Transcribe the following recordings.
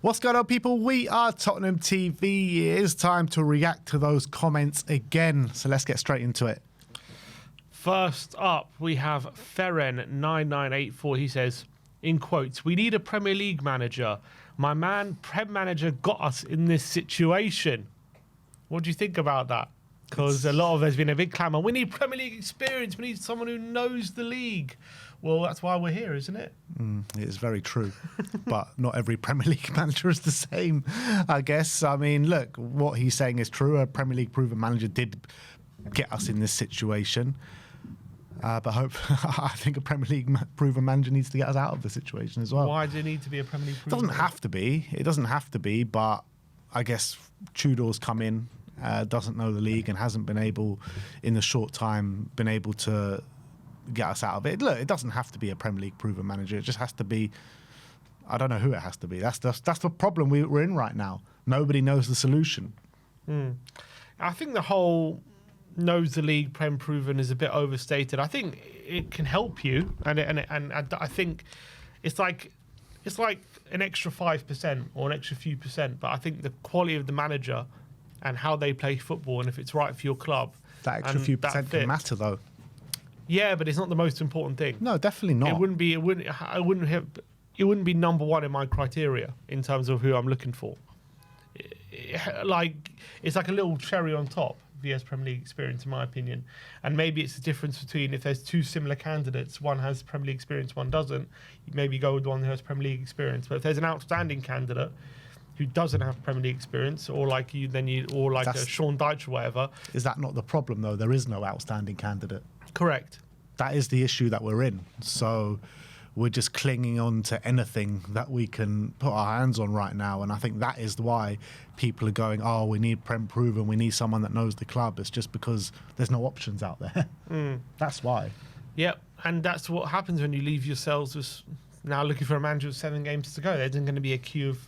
What's going on, people? We are Tottenham TV. It is time to react to those comments again. So let's get straight into it. First up, we have Feren9984. He says, in quotes, "We need a Premier League manager. My man, Prem manager, got us in this situation." What do you think about that? Because there's been a big clamour. We need Premier League experience. We need someone who knows the league. Well, that's why we're here, isn't it? It is very true. But not every Premier League manager is the same, I guess. I mean, look, what he's saying is true. A Premier League proven manager did get us in this situation. But I think a Premier League proven manager needs to get us out of the situation as well. Why do it need to be a Premier League proven manager? It doesn't have to be, but I guess Tudor's come in, doesn't know the league and hasn't been able, in the short time, to get us out of it. Look, it doesn't have to be a Premier League proven manager. It just has to be, I don't know who it has to be. That's the problem we're in right now. Nobody knows the solution. I think the whole knows the league, Prem proven is a bit overstated. I think it can help you, and I think it's like an extra 5% or an extra few percent. But I think the quality of the manager and how they play football, and if it's right for your club, that extra few percent can matter, though. Yeah, but it's not the most important thing. No, definitely not. It wouldn't be number one in my criteria in terms of who I'm looking for. It's like a little cherry on top. VS Premier League experience, in my opinion. And maybe it's the difference between if there's two similar candidates, one has Premier League experience, one doesn't, you maybe go with the one who has Premier League experience. But if there's an outstanding candidate who doesn't have Premier League experience, or like a Sean Dyche or whatever. Is that not the problem, though? There is no outstanding candidate. Correct. That is the issue that we're in. So we're just clinging on to anything that we can put our hands on right now. And I think that is why people are going, oh, we need Prem proven, we need someone that knows the club. It's just because there's no options out there. That's why. Yep, and that's what happens when you leave yourselves with now looking for a manager with 7 games to go. There's going to be a queue of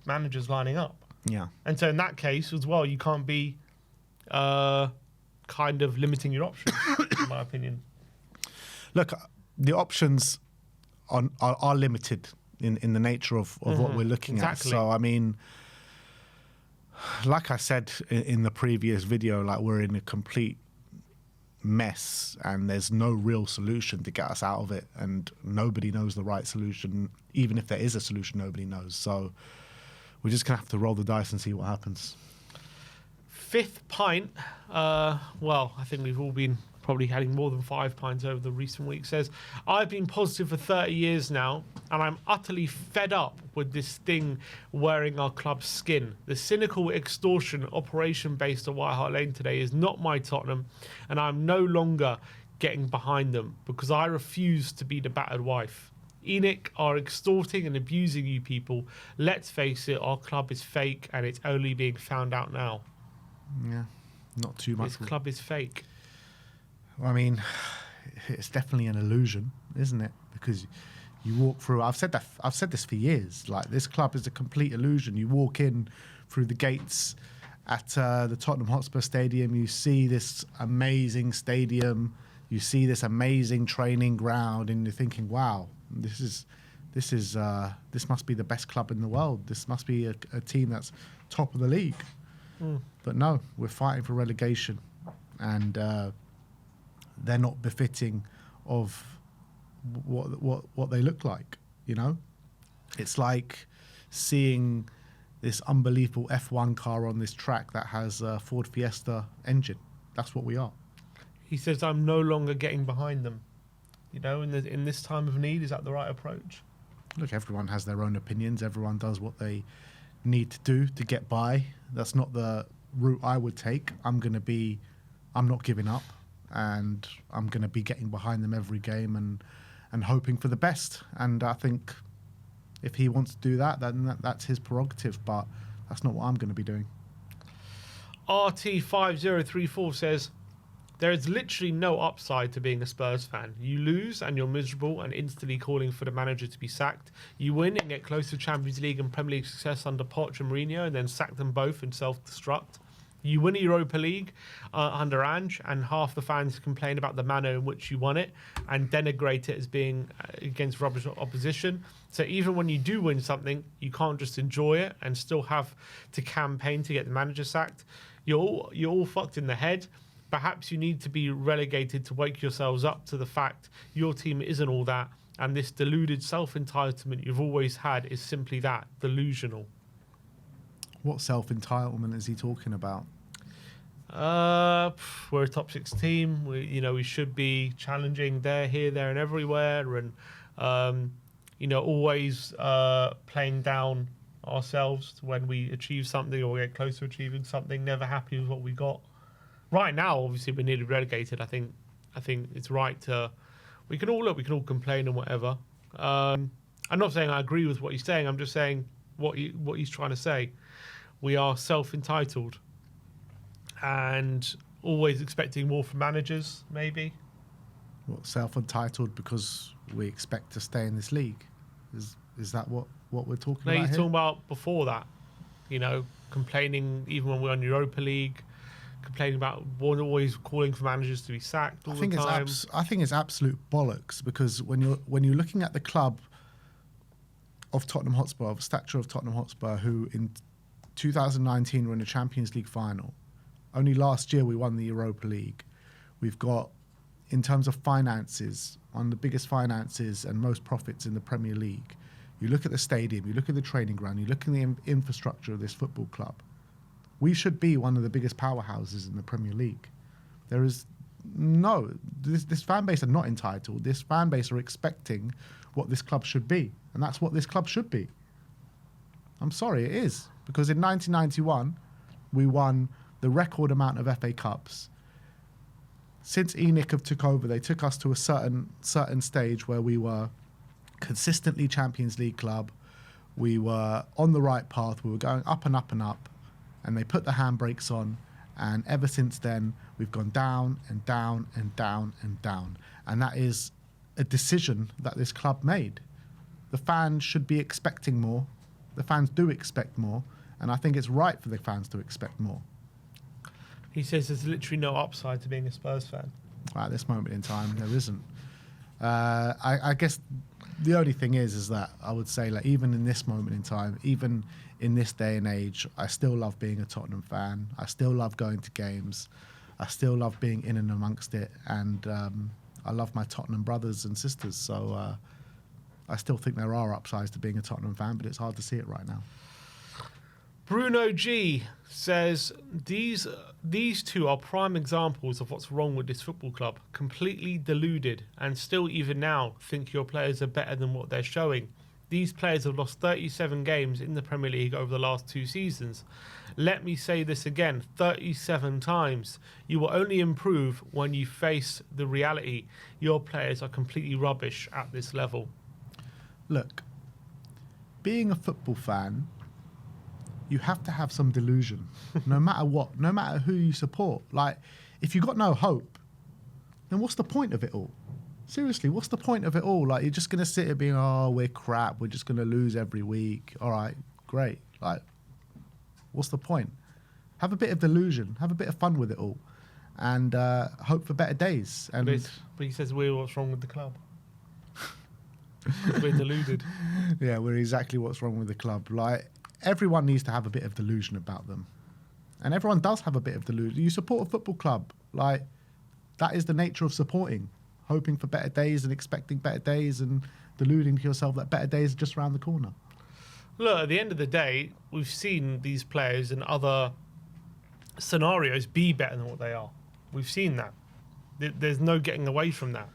managers lining up. Yeah. And so in that case as well, you can't be kind of limiting your options, in my opinion. Look, the options are limited in the nature of what we're looking at. So, I mean, like I said in the previous video, like we're in a complete mess and there's no real solution to get us out of it. And nobody knows the right solution. Even if there is a solution, nobody knows. So we're just going to have to roll the dice and see what happens. Fifth pint. Well, I think we've all been probably having more than 5 pints over the recent week. Says, I've been positive for 30 years now, and I'm utterly fed up with this thing wearing our club's skin. The cynical extortion operation based on White Hart Lane today is not my Tottenham, and I'm no longer getting behind them because I refuse to be the battered wife. ENIC are extorting and abusing you people. Let's face it, our club is fake, and it's only being found out now. Yeah, not too much. This club is fake. I mean, it's definitely an illusion, isn't it? Because you walk through. I've said this for years. Like, this club is a complete illusion. You walk in through the gates at the Tottenham Hotspur Stadium. You see this amazing stadium. You see this amazing training ground, and you're thinking, "Wow, this must be the best club in the world. This must be a team that's top of the league." But no, we're fighting for relegation, and they're not befitting of what they look like. You know, it's like seeing this unbelievable F1 car on this track that has a Ford Fiesta engine. That's what we are. He says, "I'm no longer getting behind them." You know, in this time of need, is that the right approach? Look, everyone has their own opinions. Everyone does what they need to do to get by. That's not the route I would take. I'm not giving up, and I'm going to be getting behind them every game and hoping for the best. And I think if he wants to do that, then that's his prerogative, but that's not what I'm going to be doing. RT5034 says, there is literally no upside to being a Spurs fan. You lose and you're miserable and instantly calling for the manager to be sacked. You win and get close to Champions League and Premier League success under Poch and Mourinho and then sack them both and self-destruct. You win a Europa League under Ange, and half the fans complain about the manner in which you won it and denigrate it as being against rubbish opposition. So even when you do win something, you can't just enjoy it and still have to campaign to get the manager sacked. You're all fucked in the head. Perhaps you need to be relegated to wake yourselves up to the fact your team isn't all that, and this deluded self-entitlement you've always had is simply that, delusional. What self-entitlement is he talking about? We're a top 6 team. We should be challenging there, here, there, and everywhere, and always playing down ourselves when we achieve something or get close to achieving something. Never happy with what we got. Right now, obviously, we're nearly relegated. I think it's right to. We can all complain and whatever. I'm not saying I agree with what he's saying. I'm just saying what he's trying to say. We are self-entitled and always expecting more from managers, maybe. What, self-entitled because we expect to stay in this league? Is that what we're talking about? No, he's here? talking about before that. Complaining even when we're on Europa League, complaining about always calling for managers to be sacked all the time. I think it's absolute bollocks, because when you're looking at the club of Tottenham Hotspur, of the stature of Tottenham Hotspur, who in 2019 were in the Champions League final. Only last year we won the Europa League. We've got, in terms of finances, one of the biggest finances and most profits in the Premier League. You look at the stadium, you look at the training ground, you look at the infrastructure of this football club. We should be one of the biggest powerhouses in the Premier League. There is this fan base are not entitled. This fan base are expecting what this club should be, and that's what this club should be. I'm sorry, it is. Because in 1991, we won the record amount of FA Cups. Since ENIC have took over, they took us to a certain stage where we were consistently Champions League club. We were on the right path. We were going up and up and up. And they put the handbrakes on. And ever since then, we've gone down and down and down and down. And that is a decision that this club made. The fans should be expecting more. The fans do expect more. And I think it's right for the fans to expect more. He says there's literally no upside to being a Spurs fan. At this moment in time, there isn't. I guess the only thing is that I would say, like, even in this moment in time, even in this day and age, I still love being a Tottenham fan. I still love going to games. I still love being in and amongst it. And I love my Tottenham brothers and sisters. So I still think there are upsides to being a Tottenham fan, but it's hard to see it right now. Bruno G says these two are prime examples of what's wrong with this football club. Completely deluded, and still even now think your players are better than what they're showing. These players have lost 37 games in the Premier League over the last 2 seasons. Let me say this again, 37 times. You will only improve when you face the reality. Your players are completely rubbish at this level. Look, being a football fan, you have to have some delusion, no matter what, no matter who you support. Like, if you've got no hope, then what's the point of it all? Seriously, what's the point of it all? Like, you're just going to sit here being, oh, we're crap, we're just going to lose every week. All right, great. Like, what's the point? Have a bit of delusion, have a bit of fun with it all, and hope for better days. And but he says we're what's wrong with the club. We're deluded. Yeah, we're exactly what's wrong with the club. Like, everyone needs to have a bit of delusion about them. And everyone does have a bit of delusion. You support a football club. Like, that is the nature of supporting. Hoping for better days and expecting better days and deluding to yourself that better days are just around the corner. Look, at the end of the day, we've seen these players in other scenarios be better than what they are. We've seen that. There's no getting away from that.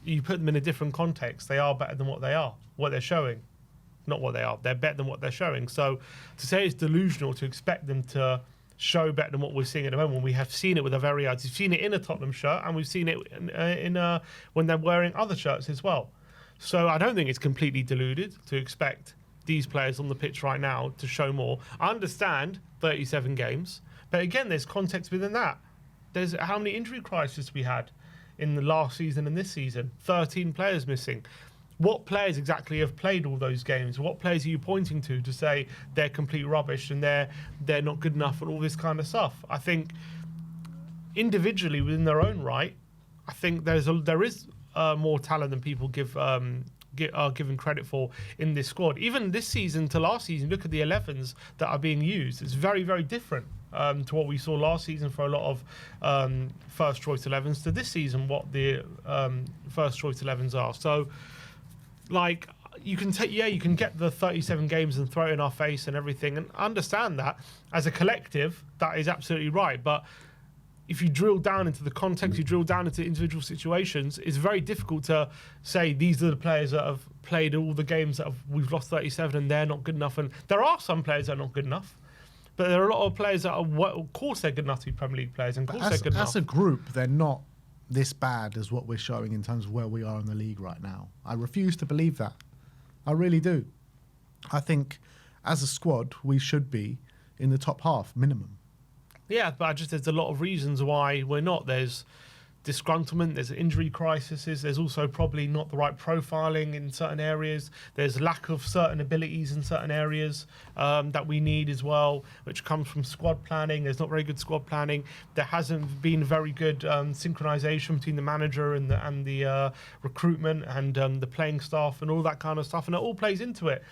You put them in a different context, they are better than what they are, what they're showing. Not what they are. They're better than what they're showing. So to say it's delusional to expect them to show better than what we're seeing at the moment, we have seen it with our very eyes. We've seen it in a Tottenham shirt, and we've seen it in when they're wearing other shirts as well. So I don't think it's completely deluded to expect these players on the pitch right now to show more. I understand 37 games, but again, there's context within that. There's how many injury crises we had in the last season and this season. 13 players missing. what players exactly have played all those games? What players are you pointing to say they're complete rubbish and they're not good enough and all this kind of stuff? I think individually within their own right, I think there is more talent than people are given credit for in this squad. Even this season to last season, look at the 11s that are being used. It's very, very different to what we saw last season for a lot of first choice 11s to this season what the first choice 11s are. So, like, you can get the 37 games and throw it in our face and everything, and understand that as a collective, that is absolutely right. But if you drill down into the context, you drill down into individual situations, it's very difficult to say these are the players that have played all the games that we've lost 37 and they're not good enough. And there are some players that are not good enough, but there are a lot of players that are, of course, they're good enough to be Premier League players, and of course they're good enough. As a group, they're not this bad as what we're showing in terms of where we are in the league right now. I refuse to believe that. I really do. I think as a squad, we should be in the top half, minimum. Yeah, but there's a lot of reasons why we're not. There's disgruntlement, there's injury crises, there's also probably not the right profiling in certain areas, there's lack of certain abilities in certain areas that we need as well, which comes from squad planning. There's not very good squad planning. There hasn't been very good synchronization between the manager and the recruitment and the playing staff and all that kind of stuff, and it all plays into it.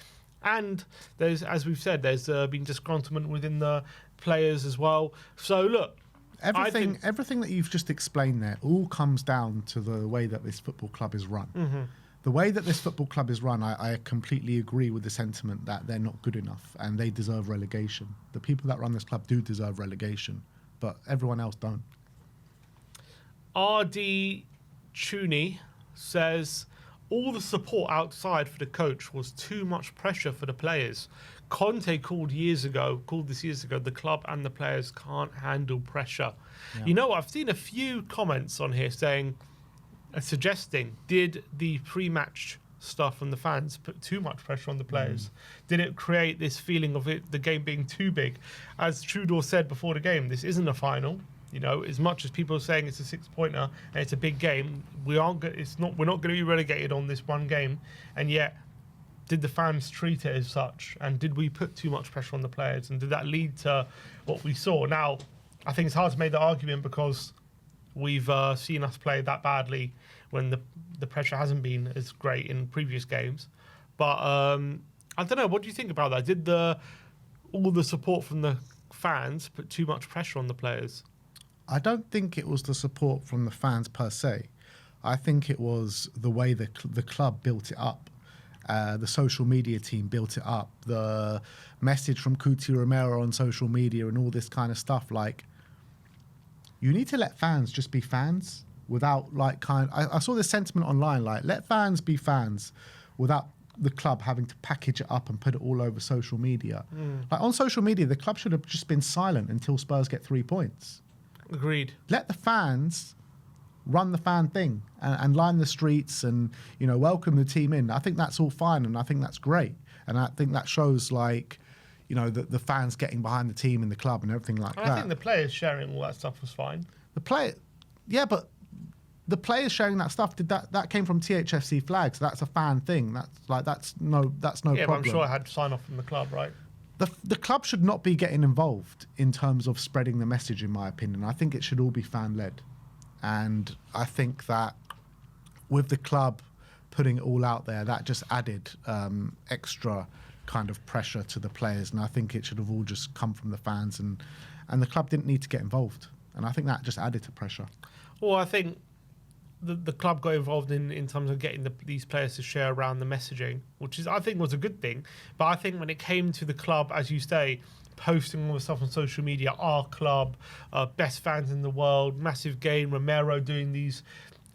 And there's, as we've said, there's been disgruntlement within the players as well. So look, everything that you've just explained there all comes down to the way that this football club is run. Mm-hmm. The way that this football club is run, I completely agree with the sentiment that they're not good enough and they deserve relegation. The people that run this club do deserve relegation, but everyone else don't. RD Chuni says, all the support outside for the coach was too much pressure for the players. Conte called this years ago, the club and the players can't handle pressure. Yeah. You know what? I've seen a few comments on here suggesting, did the pre-match stuff from the fans put too much pressure on the players? Did it create this feeling of the game being too big? As Trudeau said before the game, this isn't a final. You know, as much as people are saying it's a 6-pointer and it's a big game, we're not going to be relegated on this one game. And yet, did the fans treat it as such? And did we put too much pressure on the players? And did that lead to what we saw? Now, I think it's hard to make the argument because we've seen us play that badly when the pressure hasn't been as great in previous games. But I don't know. What do you think about that? Did all the support from the fans put too much pressure on the players? I don't think it was the support from the fans per se. I think it was the way the club built it up. The social media team built it up. The message from Cuti Romero on social media and all this kind of stuff. Like, you need to let fans just be fans without I saw this sentiment online, like, let fans be fans without the club having to package it up and put it all over social media. Like, on social media, the club should have just been silent until Spurs get 3 points. Agreed. Let the fans run the fan thing and line the streets and, welcome the team in. I think that's all fine and I think that's great. And I think that shows, the fans getting behind the team and the club and everything like that. I think the players sharing all that stuff was fine. But the players sharing that stuff, that came from THFC flags. That's a fan thing. That's no problem. Yeah, but I'm sure I had to sign off from the club, right? The club should not be getting involved in terms of spreading the message, in my opinion. I think it should all be fan-led. And I think that with the club putting it all out there, that just added extra kind of pressure to the players. And I think it should have all just come from the fans. And the club didn't need to get involved. And I think that just added to pressure. Well, I think the club got involved in terms of getting these players to share around the messaging, which I think was a good thing. But I think when it came to the club, as you say, posting all the stuff on social media, our club, best fans in the world, massive game, Romero doing these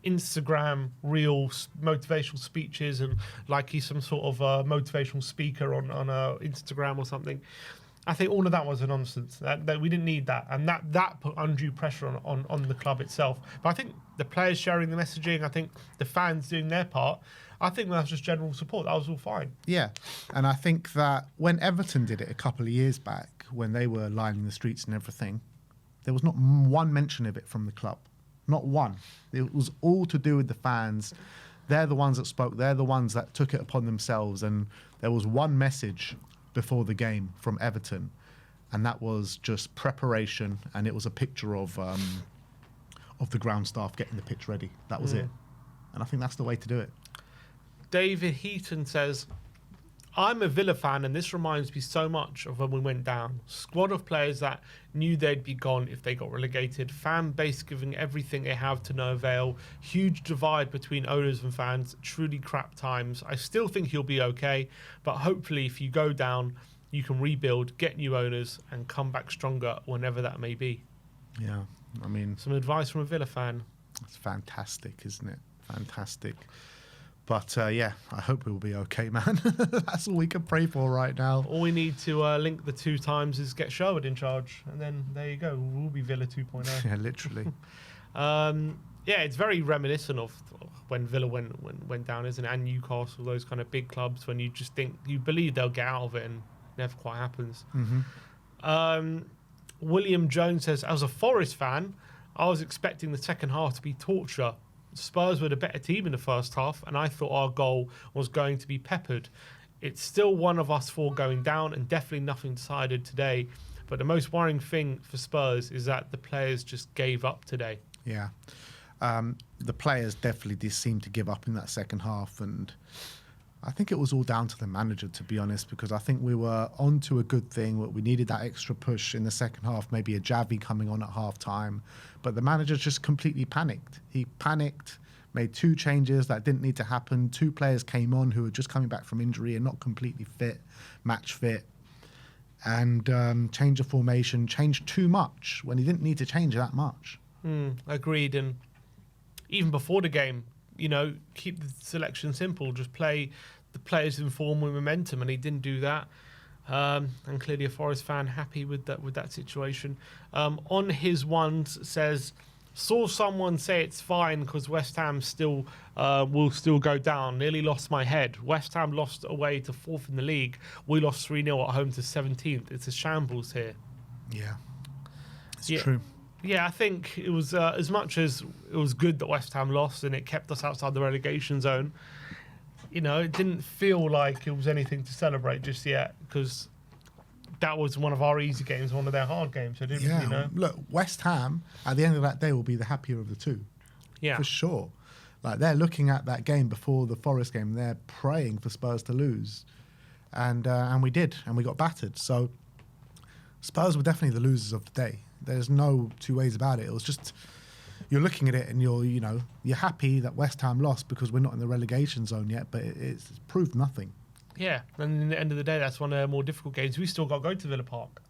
Instagram reel motivational speeches and like he's some sort of motivational speaker on Instagram or something. I think all of that was a nonsense. That we didn't need that, and that put undue pressure on the club itself. But I think the players sharing the messaging, I think the fans doing their part, I think that was just general support. That was all fine. Yeah, and I think that when Everton did it a couple of years back, when they were lining the streets and everything, there was not one mention of it from the club. Not one. It was all to do with the fans they're the ones that spoke. They're the ones that took it upon themselves. And there was one message before the game from Everton, and that was just preparation. And it was a picture of the ground staff getting the pitch ready. That was it. And I think that's the way to do it. David Heaton says, I'm a Villa fan, and this reminds me so much of when we went down. Squad of players that knew they'd be gone if they got relegated. Fan base giving everything they have to no avail. Huge divide between owners and fans. Truly crap times. I still think he'll be okay, but hopefully if you go down, you can rebuild, get new owners, and come back stronger whenever that may be. Yeah, I mean... Some advice from a Villa fan. It's fantastic, isn't it? Fantastic. But yeah, I hope we'll be okay, man. That's all we can pray for right now. All we need to link the two times is get Sherwood in charge, and then there you go. We'll be Villa 2.0. Yeah, literally. Yeah, it's very reminiscent of when Villa went down, isn't it? And Newcastle, those kind of big clubs, when you just think, you believe they'll get out of it, and never quite happens. William Jones says, as a Forest fan, I was expecting the second half to be torture. Spurs were the better team in the first half, and I thought our goal was going to be peppered. It's still one of us four going down, and definitely nothing decided today. But the most worrying thing for Spurs is that the players just gave up today. Yeah. The players definitely did seem to give up in that second half, and I think it was all down to the manager, to be honest, because I think we were on to a good thing. We needed that extra push in the second half, maybe a Javi coming on at half-time. But the manager just completely panicked. He panicked, made two changes that didn't need to happen. Two players came on who were just coming back from injury and not completely fit, match fit. And changed the formation, changed too much when he didn't need to change that much. Agreed. And even before the game, you know, keep the selection simple. Just play the players in form with momentum, and he didn't do that. And clearly a Forest fan happy with that situation. On his ones says, saw someone say it's fine because West Ham still will still go down. Nearly lost my head. West Ham lost away to 4th in the league. We lost 3-0 at home to 17th. It's a shambles here. Yeah, it's true. Yeah, I think it was as much as it was good that West Ham lost and it kept us outside the relegation zone. You know, it didn't feel like it was anything to celebrate just yet, because that was one of our easy games, one of their hard games. So didn't, you know? Look, West Ham, at the end of that day, will be the happier of the two. Yeah. For sure. Like, they're looking at that game before the Forest game. They're praying for Spurs to lose. And we did, and we got battered. So Spurs were definitely the losers of the day. There's no two ways about it. It was just... You're looking at it and you're happy that West Ham lost because we're not in the relegation zone yet, but it's proved nothing. Yeah, and at the end of the day, that's one of the more difficult games. We still got to go to Villa Park,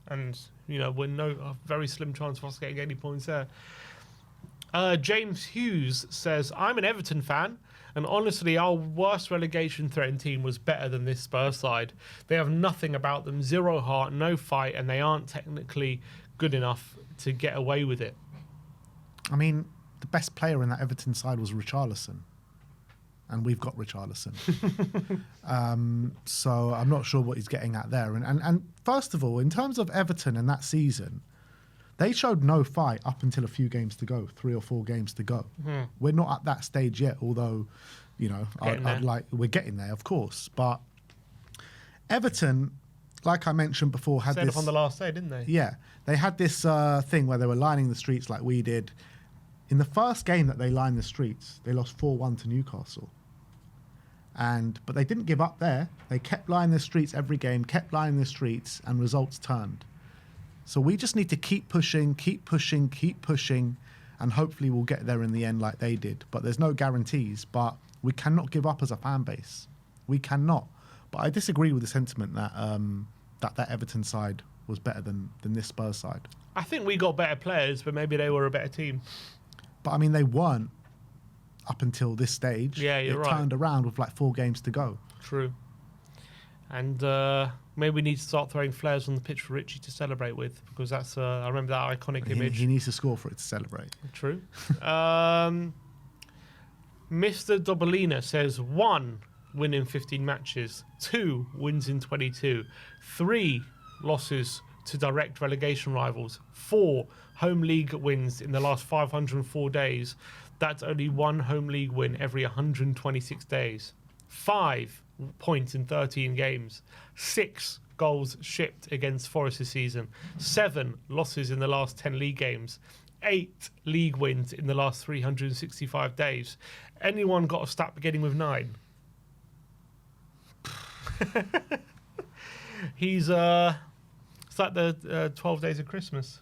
and we're a very slim chance of us getting any points there. James Hughes says, I'm an Everton fan, and honestly, our worst relegation-threatened team was better than this Spurs side. They have nothing about them, zero heart, no fight, and they aren't technically good enough to get away with it. I mean, the best player in that Everton side was Richarlison. And we've got Richarlison. So I'm not sure what he's getting at there. And first of all, in terms of Everton and that season, they showed no fight up until a few games to go, 3 or 4 games to go. We're not at that stage yet, although, we're getting there, of course. But Everton, like I mentioned before, had Set this... up on the last day, didn't they? Yeah. They had this thing where they were lining the streets like we did. In the first game that they lined the streets, they lost 4-1 to Newcastle. But they didn't give up there. They kept lining the streets every game, kept lining the streets, and results turned. So we just need to keep pushing, and hopefully we'll get there in the end like they did. But there's no guarantees. But we cannot give up as a fan base. We cannot. But I disagree with the sentiment that that Everton side was better than this Spurs side. I think we got better players, but maybe they were a better team. But I mean, they weren't up until this stage. Yeah, you're right. It turned around with like 4 games to go. True. And maybe we need to start throwing flares on the pitch for Richie to celebrate with, because that's I remember that iconic image. He needs to score for it to celebrate. True. Mr. Dobolina says 1 win in 15 matches, 2 wins in 22, 3 losses to direct relegation rivals. 4 home league wins in the last 504 days. That's only 1 home league win every 126 days. 5 points in 13 games. 6 goals shipped against Forest this season. 7 losses in the last 10 league games. 8 league wins in the last 365 days. Anyone got a stat beginning with 9? He's it's like the 12 days of Christmas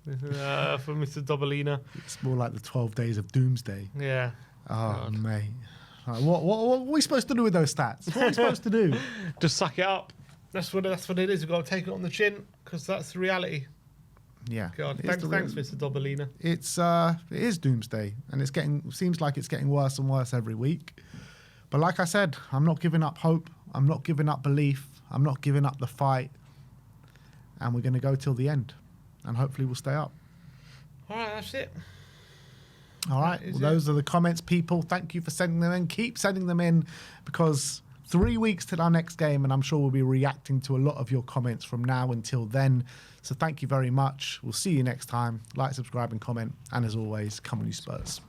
for Mr. Dobalina. It's more like the 12 days of doomsday. Yeah. Oh, mate. Like, what are we supposed to do with those stats? What are we supposed to do? Just suck it up. That's what it is. We've got to take it on the chin because that's the reality. Yeah. God, thanks, Mr. Dobalina. It is doomsday, and seems like it's getting worse and worse every week. But like I said, I'm not giving up hope. I'm not giving up belief. I'm not giving up the fight. And we're going to go till the end. And hopefully we'll stay up. All right, that's it. All right. Well, those are the comments, people. Thank you for sending them in. Keep sending them in because 3 weeks till our next game, and I'm sure we'll be reacting to a lot of your comments from now until then. So thank you very much. We'll see you next time. Like, subscribe, and comment. And as always, come on, you Spurs.